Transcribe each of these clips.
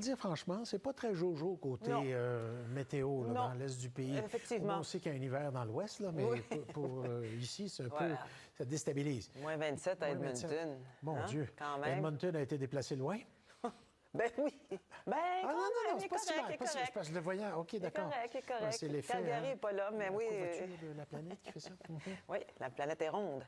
le dire franchement, c'est pas très jojo côté météo là, dans l'est du pays. Effectivement. On sait qu'il y a un hiver dans l'ouest, là, mais pour ici, c'est un peu... Ça déstabilise. Moins 27 à Edmonton. Mon Dieu. Quand même. Edmonton a été déplacé loin? Ben oui. Ben, non, c'est pas si mal. Je le voyais. OK, d'accord. C'est correct. Ouais, c'est l'effet. Calgary n'est pas là, mais la oui. couverture de la planète qui fait ça. Oui, la planète est ronde.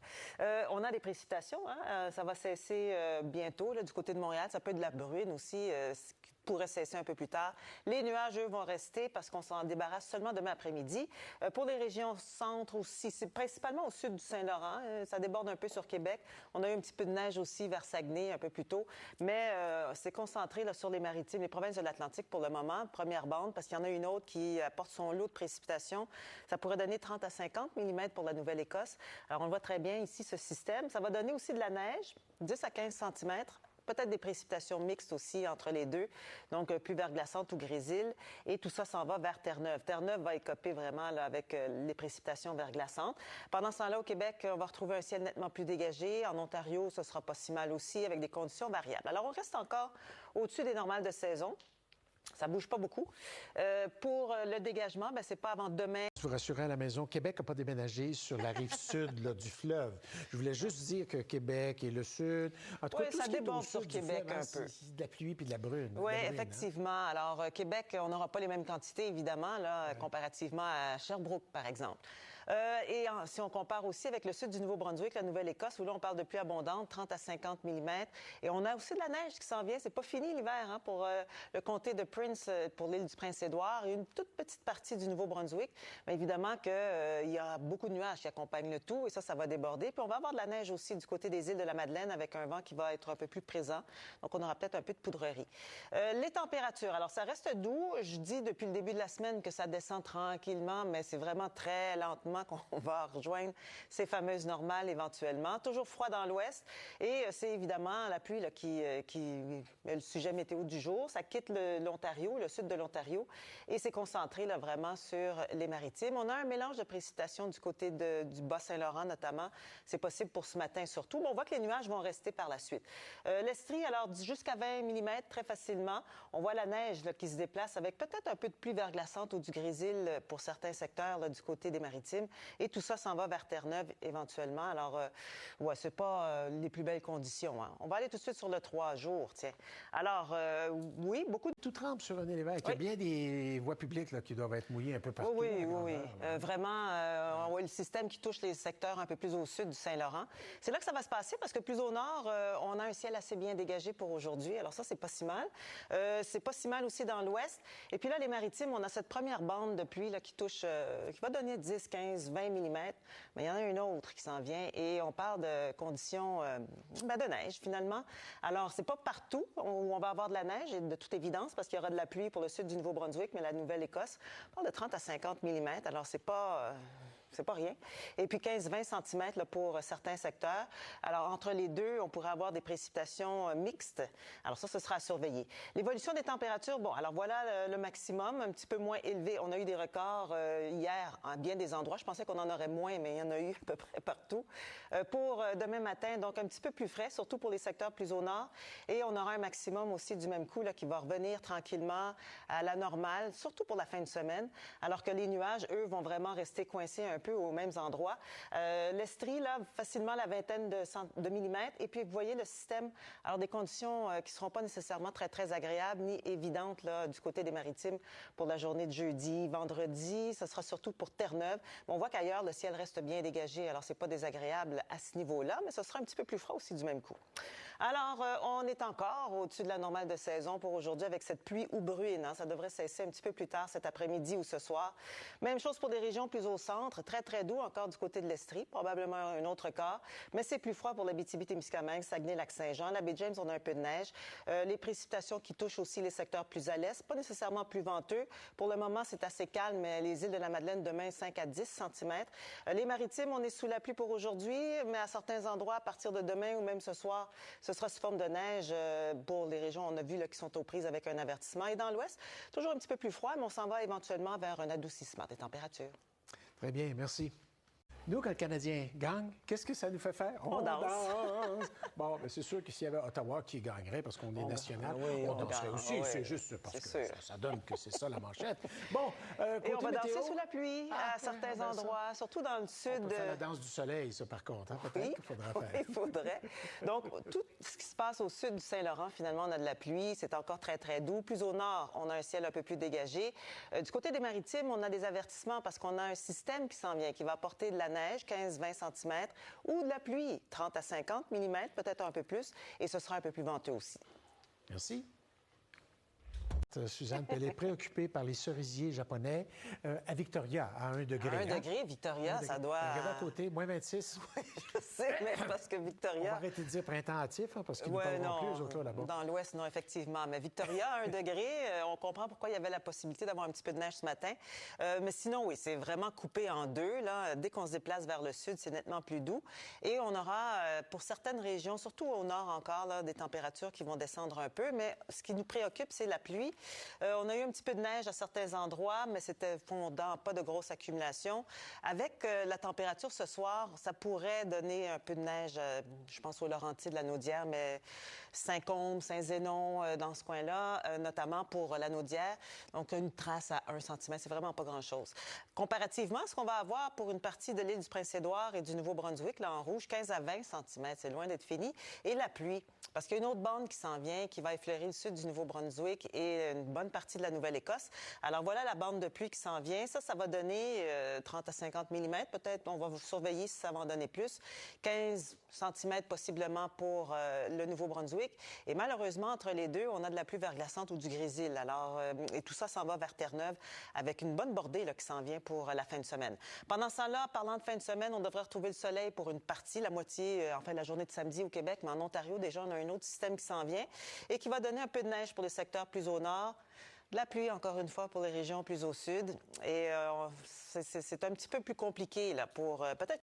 On a des précipitations. Ça va cesser bientôt là, du côté de Montréal. Ça peut être de la bruine aussi, ce qui pourrait cesser un peu plus tard. Les nuages, eux, vont rester parce qu'on s'en débarrasse seulement demain après-midi. Pour les régions centre aussi, c'est principalement au sud du Saint-Laurent. Ça déborde un peu sur Québec. On a eu un petit peu de neige aussi vers Saguenay un peu plus tôt. Mais c'est concentré là, sur les maritimes, les provinces de l'Atlantique pour le moment. Première bande, parce qu'il y en a une autre qui apporte son lot de précipitations. Ça pourrait donner 30 à 50 mm pour la Nouvelle-Écosse. Alors, on le voit très bien ici, ce système. Ça va donner aussi de la neige, 10 à 15 cm. Peut-être des précipitations mixtes aussi entre les deux, donc plus verglaçantes ou grésiles. Et tout ça s'en va vers Terre-Neuve. Terre-Neuve va écoper vraiment là, avec les précipitations verglaçantes. Pendant ce temps-là, au Québec, on va retrouver un ciel nettement plus dégagé. En Ontario, ce sera pas si mal aussi, avec des conditions variables. Alors, on reste encore au-dessus des normales de saison. Ça bouge pas beaucoup. Pour le dégagement, c'est pas avant demain. Je vous rassurer à la maison, Québec n'a pas déménagé sur la rive sud là, du fleuve. Je voulais juste dire que Québec et le sud... En tout cas, tout ça ce qui est déborde au sud sur Québec fleuve, un peu. C'est de la pluie puis de la brune. Oui, effectivement. Alors, Québec, on n'aura pas les mêmes quantités, évidemment, là, comparativement à Sherbrooke, par exemple. Si on compare aussi avec le sud du Nouveau-Brunswick, la Nouvelle-Écosse, où là, on parle de pluie abondante, 30 à 50 mm. Et on a aussi de la neige qui s'en vient. C'est pas fini l'hiver pour le comté de Prince, pour l'île du Prince-Édouard, et une toute petite partie du Nouveau-Brunswick. Mais évidemment qu'il y a beaucoup de nuages qui accompagnent le tout, et ça va déborder. Puis on va avoir de la neige aussi du côté des îles de la Madeleine, avec un vent qui va être un peu plus présent. Donc, on aura peut-être un peu de poudrerie. Les températures, alors ça reste doux. Je dis depuis le début de la semaine que ça descend tranquillement, mais c'est vraiment très lentement qu'on va rejoindre ces fameuses normales éventuellement. Toujours froid dans l'ouest, et c'est évidemment la pluie là, qui est le sujet météo du jour. Ça quitte l'Ontario, le sud de l'Ontario, et c'est concentré là, vraiment sur les maritimes. On a un mélange de précipitations du côté du Bas-Saint-Laurent notamment. C'est possible pour ce matin surtout, mais on voit que les nuages vont rester par la suite. L'Estrie, alors jusqu'à 20 mm très facilement. On voit la neige là, qui se déplace avec peut-être un peu de pluie verglaçante ou du grésil pour certains secteurs là, du côté des maritimes. Et tout ça s'en va vers Terre-Neuve éventuellement. Alors, c'est pas les plus belles conditions. On va aller tout de suite sur le 3 jours, tiens. Alors, oui, beaucoup de... Tout trempe sur René Lévesque. Il y a bien des voies publiques là, qui doivent être mouillées un peu partout. Oui. Vraiment, on voit le système qui touche les secteurs un peu plus au sud du Saint-Laurent. C'est là que ça va se passer parce que plus au nord, on a un ciel assez bien dégagé pour aujourd'hui. Alors ça, c'est pas si mal. C'est pas si mal aussi dans l'ouest. Et puis là, les maritimes, on a cette première bande de pluie là, qui touche, qui va donner 10, 15, 20 mm. Mais il y en a une autre qui s'en vient et on parle de conditions de neige, finalement. Alors, c'est pas partout où on va avoir de la neige, et de toute évidence, parce qu'il y aura de la pluie pour le sud du Nouveau-Brunswick, mais la Nouvelle-Écosse, on parle de 30 à 50 mm. Alors, c'est pas rien. Et puis 15-20 cm là, pour certains secteurs. Alors, entre les deux, on pourrait avoir des précipitations mixtes. Alors ça, ce sera à surveiller. L'évolution des températures, alors voilà le maximum, un petit peu moins élevé. On a eu des records hier à bien des endroits. Je pensais qu'on en aurait moins, mais il y en a eu à peu près partout. Pour demain matin, donc un petit peu plus frais, surtout pour les secteurs plus au nord. Et on aura un maximum aussi du même coup là, qui va revenir tranquillement à la normale, surtout pour la fin de semaine, alors que les nuages, eux, vont vraiment rester coincés un peu aux mêmes endroits. L'Estrie, là, facilement la vingtaine de millimètres. Et puis, vous voyez le système, alors des conditions qui seront pas nécessairement très, très agréables ni évidentes là, du côté des maritimes pour la journée de jeudi. Vendredi, ce sera surtout pour Terre-Neuve. Mais on voit qu'ailleurs, le ciel reste bien dégagé. Alors, c'est pas désagréable à ce niveau-là, mais ce sera un petit peu plus froid aussi du même coup. Alors, on est encore au-dessus de la normale de saison pour aujourd'hui avec cette pluie ou bruine. Ça devrait cesser un petit peu plus tard cet après-midi ou ce soir. Même chose pour des régions plus au centre. Très, très doux encore du côté de l'Estrie, probablement un autre quart. Mais c'est plus froid pour l'Abitibi-Témiscamingue, Saguenay-Lac-Saint-Jean. La baie James, on a un peu de neige. Les précipitations qui touchent aussi les secteurs plus à l'est, pas nécessairement plus venteux. Pour le moment, c'est assez calme, mais les îles de la Madeleine, demain, 5 à 10 cm. Les maritimes, on est sous la pluie pour aujourd'hui, mais à certains endroits, à partir de demain ou même ce soir, ce sera sous forme de neige pour les régions, on a vu, là, qui sont aux prises avec un avertissement. Et dans l'ouest, toujours un petit peu plus froid, mais on s'en va éventuellement vers un adoucissement des températures. Très bien, merci. Nous, quand le Canadien gagne, qu'est-ce que ça nous fait faire? On danse. Bon, ben, c'est sûr que s'il y avait Ottawa qui gagnerait, parce qu'on est national, oui, on danserait aussi. oui. C'est juste parce que sûr. ça donne que c'est ça la manchette. Bon, Et on côté va danser météo, sous la pluie à certains endroits, surtout dans le on sud. peut faire la danse du soleil, ça, par contre. Hein, peut-être Oui, qu'il faudra oui, faire. il faudrait. Donc, tout ce qui se passe au sud du Saint-Laurent, finalement, on a de la pluie. C'est encore très, très doux. Plus au nord, on a un ciel un peu plus dégagé. Du côté des Maritimes, on a des avertissements parce qu'on a un système qui s'en vient, qui va apporter de la neige, 15-20 cm, ou de la pluie, 30 à 50 mm, peut-être un peu plus, et ce sera un peu plus venteux aussi. Merci. Suzanne, elle est préoccupée par les cerisiers japonais à Victoria, à 1 degré. À 1 hein? degré, Victoria, ça doit... Regardez à côté, moins 26. Je sais, mais parce que On va Victoria... arrêter de dire printemps hâtif, hein, parce qu'ils ne Ouais, parleront plus, non, eux autres, là, là-bas. dans l'ouest, non, effectivement. Mais Victoria, à 1 degré, on comprend pourquoi il y avait la possibilité d'avoir un petit peu de neige ce matin. Mais sinon, oui, c'est vraiment coupé en deux. Là. Dès qu'on se déplace vers le sud, c'est nettement plus doux. Et on aura, pour certaines régions, surtout au nord encore, là, des températures qui vont descendre un peu. Mais ce qui nous préoccupe, c'est la pluie. On a eu un petit peu de neige à certains endroits, mais c'était fondant, pas de grosse accumulation. Avec la température ce soir, ça pourrait donner un peu de neige, je pense au Laurentides, de la Naudière, mais Saint-Côme, Saint-Zénon, dans ce coin-là, notamment pour la Naudière. Donc, une trace à 1 cm, c'est vraiment pas grand-chose. Comparativement, ce qu'on va avoir pour une partie de l'île du Prince-Édouard et du Nouveau-Brunswick, là, en rouge, 15 à 20 cm, c'est loin d'être fini. Et la pluie, parce qu'il y a une autre bande qui s'en vient, qui va effleurer le sud du Nouveau-Brunswick et une bonne partie de la Nouvelle-Écosse. Alors, voilà la bande de pluie qui s'en vient. Ça va donner 30 à 50 mm. Peut-être, on va vous surveiller si ça va en donner plus. 15 cm possiblement pour le Nouveau-Brunswick. Et malheureusement, entre les deux, on a de la pluie verglaçante ou du grésil. Alors, et tout ça s'en va vers Terre-Neuve avec une bonne bordée là, qui s'en vient pour la fin de semaine. Pendant ce temps-là, parlant de fin de semaine, on devrait retrouver le soleil pour une partie, la moitié, enfin la journée de samedi au Québec, mais en Ontario, déjà, on a un autre système qui s'en vient et qui va donner un peu de neige pour les secteurs plus au nord. De la pluie, encore une fois, pour les régions plus au sud. Et c'est un petit peu plus compliqué là, pour peut-être